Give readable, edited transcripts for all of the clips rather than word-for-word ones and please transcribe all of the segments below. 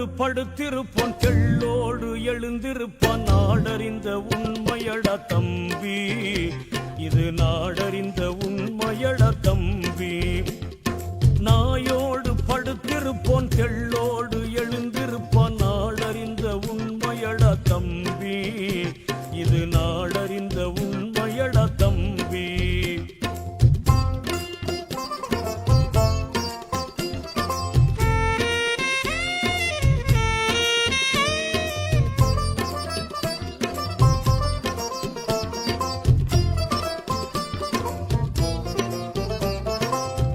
நாயோடு படுத்திருப்போன் தெள்ளோடு எழுந்திருப்பான் நாடறிந்த உண்மையடா தம்பி, இது நாடறிந்த உண்மையடா தம்பி. நாயோடு படுத்திருப்போன் தெள்ளோடு எழுந்திருப்பான் நாடறிந்த உண்மையடா தம்பி, இது நாடறிந்த உண்மையடா தம்பி.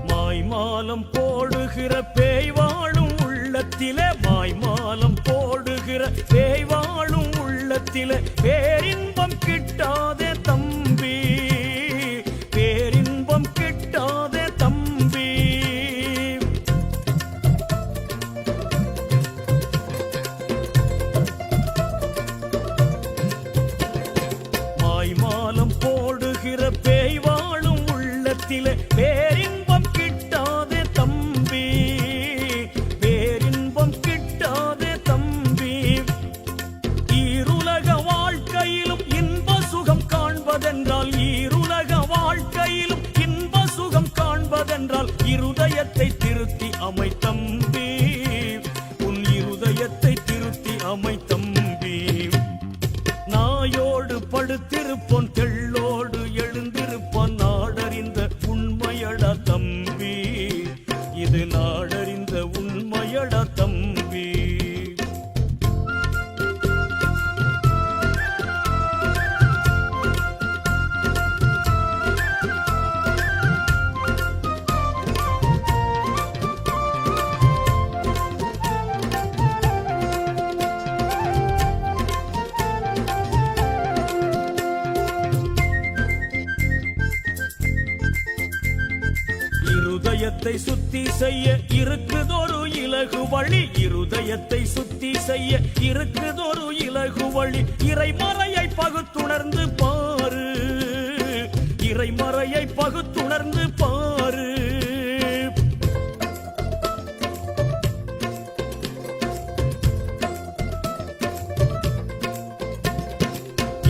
மாய்மாலம் போடுகிற பேய் வாழும் உள்ளத்திலே, மாய்மாலம் போடுகிற பேய் வாழும் உள்ளத்திலே பேரின்பம் கிட்டாதே தம்பி, பேரின்பம் கிட்டாதே தம்பி. மாய்மாலம் போடுகிற பேய் வாழும் உள்ளத்திலே பேரின்பம் கிட்டாதே தம்பி, பேரின்பம் கிட்டாதே தம்பி. ஈருலக வாழ்க்கையிலும் இன்ப சுகம் காண்பதென்றால், ஈருலக வாழ்க்கையிலும் இன்ப சுகம் காண்பதென்றால் இருதயத்தை திருத்தி அமை தம்பி, உன் இருதயத்தை திருத்தி அமை தம்பி. நாயோடு படுத்திருப்போன் தெள்ளோடு எழுந்திருப்பான் நாடறிந்த உண்மையடா தம்பி, இது நாடறிந்த உண்மையடா தம்பி. இருதயத்தை சுத்தி செய்ய இருக்குதொரு இலகு வழி, இருதயத்தை சுத்தி செய்ய இருக்குதொரு இலகு வழி. இறைமறையை பகுத்துணர்ந்து பாரு, இறைமறையை பகுத்துணர்ந்து பாரு.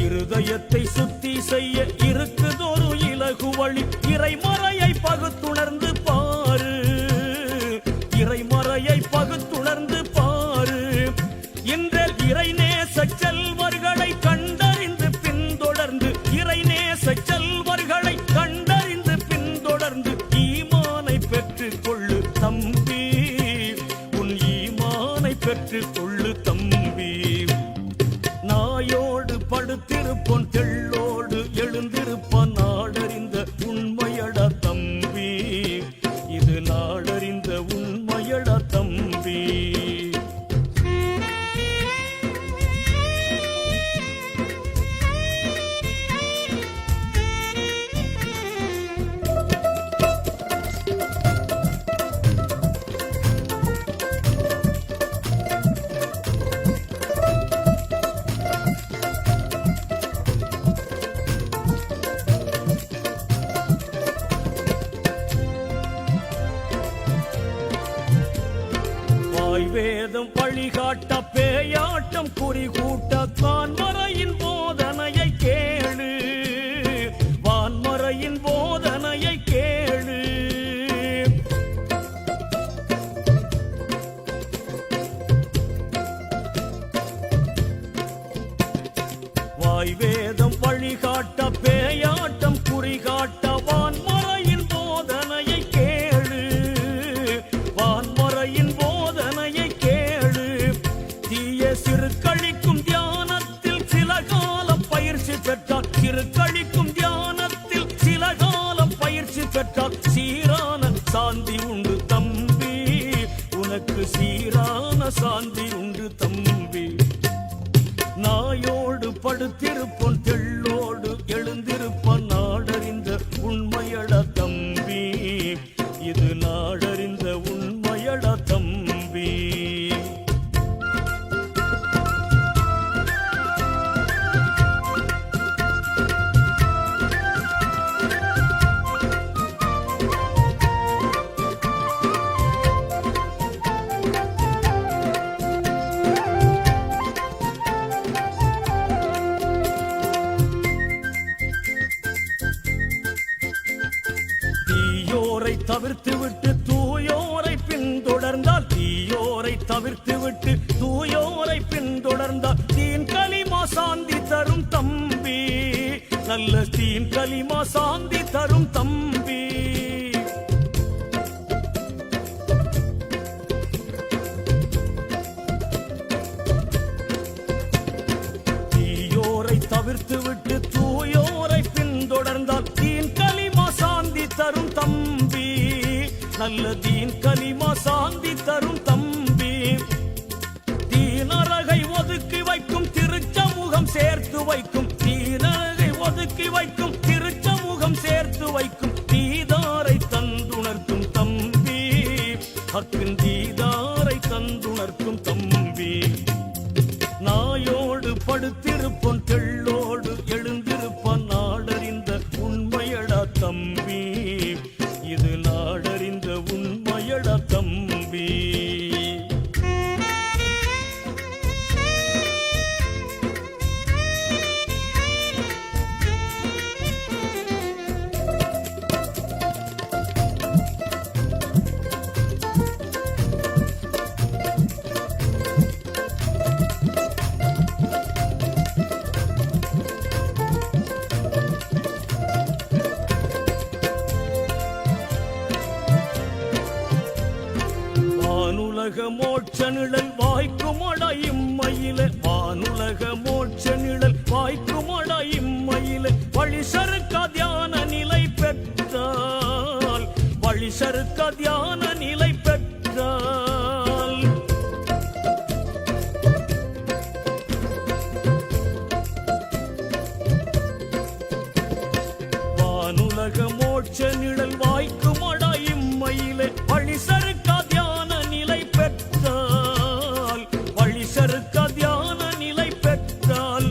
இருதயத்தை சுத்தி செய்ய இருக்குதொரு இலகு வழி. இறைமறையை பகுத்துணர்ந்து பாரு, இறைமறையை பகுத்துணர்ந்து பாரு. இன்றில் இறைநேச செல்வர்களை கண்டறிந்து பின்தொடர்ந்து, இறைநேச செல்வர்களை கண்டறிந்து பின்தொடர்ந்து ஈமானை பெற்றுக் கொள்ளு தம்பி, உன் ஈமானை பெற்றுக் கொள்ளு தம்பி. நாயோடு படுத்திருப்போன் தெள்ளோடு எழுந்திருப்பான் நாடறிந்த உண்மையடா தம்பி, இது நாடறிந்த உண்மையடா தம்பி. வேதம் வழிகாட்ட பேயாட்டம் குறிகூட்ட வான்மறையின் போதனையை கேளு, வான்மறையின் போதனையை கேளு. வாய்வேதம் வழிகாட்ட பேயாட்டம் குறிகாட்ட வான்மறையின் போதனையை கேளு, வான்மறையின் போதனையை கேளு. தீய சிறுகழிக்கும் தியானத்தில் சில காலம் பயிற்சி பெற்றார், சிறுகழிக்கும் தியானத்தில் சில காலம் பயிற்சி பெற்றார். சீரான சாந்தி உண்டு தம்பி, உனக்கு சீரான சாந்தி உண்டு தம்பி. நாயோடு படுத்திருப்போன் தெள்ளோடு எழுந்திருப்பான் நாடறிந்த உண்மையடா தம்பி, இது நாடறிந்த உண்மையடா தம்பி. தவிர்த்து விட்டு தூயோரை பின்தொடர்ந்தால் தீன் கலிமா சாந்தி தரும் தம்பி, நல்ல தீன் கலிமா சாந்தி தரும் தம்பி. தீயோரை தவிர்த்து விட்டு தூயோரை பின்தொடர்ந்தால் தீன் கலிமா சாந்தி தரும் தம்பி, நல்ல தீன் கலிமா சாந்தி தரும் தம்பி. தீனரகை ஒதுக்கி வைக்கும் திருச்சமூகம் சேர்த்து வைக்கும், தீனரகை ஒதுக்கி வைக்கும் திருச்சமூகம் சேர்த்து வைக்கும் தீதாரை தந்துணர்க்கும் தம்பி, ஹக்கின் தீதாரை தந்துணர்க்கும் தம்பி. நாயோடு படுத்திருப்போன் தெள்ளோடு எழுந்திருப்பான் நாடறிந்த உண்மையடா தம்பி, இது நாடறிந்த உண்மையடா தம்பி. வானுலக மோட்ச நிழல் வாய்க்குமடா இம்மையிலே, வானுலக மோட்ச நிழல் வாய்க்குமடா இம்மையிலே. வழி சறுக்க தியான நிலை பெற்றால், வழி சறுக்க தியான நிலை பெற்றால். வானுலக மோட்ச நிழல் வாய்க்குமடா இம்மையிலே. வழி சறுக்க சறுக்க தியான நிலை பெற்றால்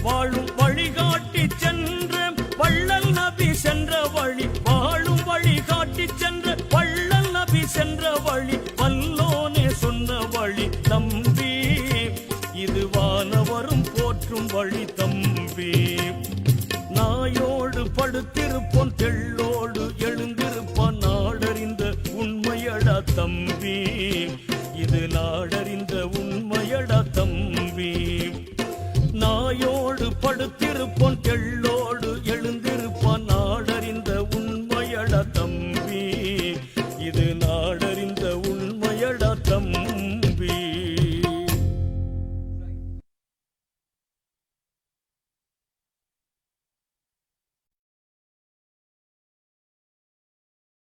வாழும் வழிகாட்டி சென்ற வள்ளல் நபி சென்ற வழி, வாழும் வழிகாட்டி சென்ற வள்ளல் நபி சென்ற வழி, வல்லோனே சொன்ன வழி தம்பி, இது வானவரும் போற்றும் வழி தம்பி. நாயோடு படுத்திருப்போன் தெள்ளோடு எழுந்திருப்பான் நாடறிந்த உண்மையடா தம்பி, இது நாடறிந்த